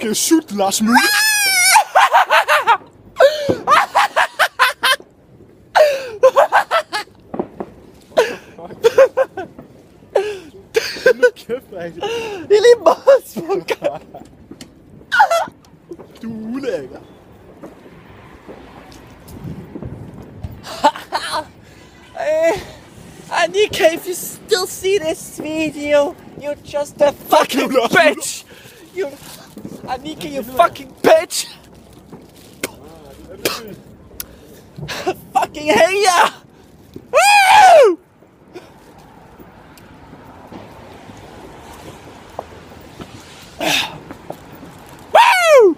fucking shoot, Lars Mølle. Kæft, mand. Det er lige meget smuk. Du er ulækker. Anika, if you still see this video, you're just a fucking bitch. Anika, you fucking bitch. Fucking hate ya. Woo! Woo!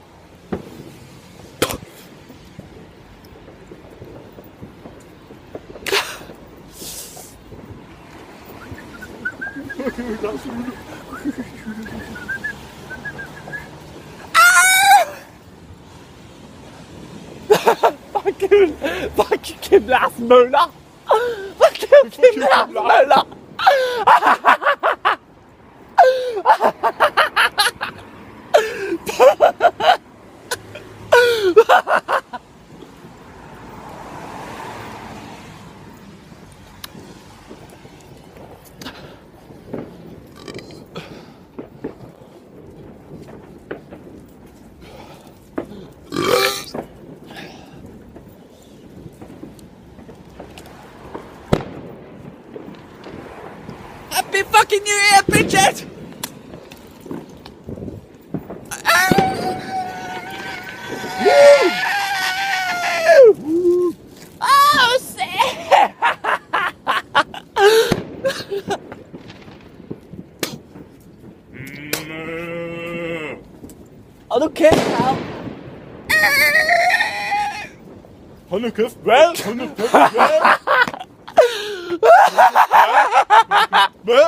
Fuck you, Kim Lars Møller. Fuck you, Kim Lars Møller. Happy fucking New Year, bitches! Oh, shit! Hold nu kæft, Carl. Hold nu kæft, hvad? Hold nu kæft, hvad? Hvad?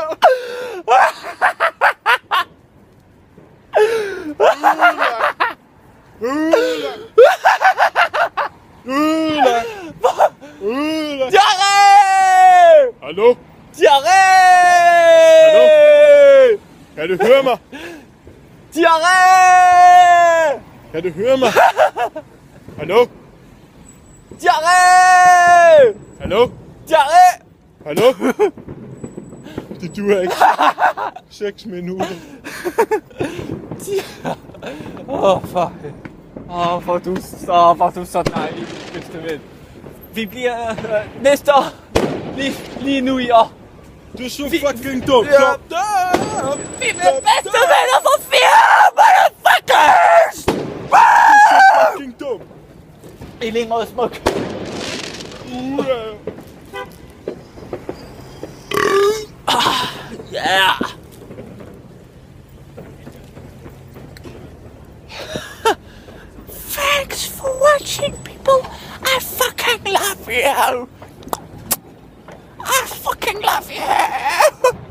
Diarré! Hallo? Diarré! Hallo? Kan du høre mig? Diarré! Kan du høre mig? Hallo? Diarré! Hallo? Diarré! Hallo? Det duer ikke. 6 minutter. Hvor du så dejlig, bedste ven. Vi bliver næste år. Lige nu i år. Du er så fucking dum. Ja. Vi bliver bedste venner for 4 motherfuckers! Du er så fucking dum. I lige måde smuk. Yeah! Thanks for watching, people. I fucking love you. I fucking love you.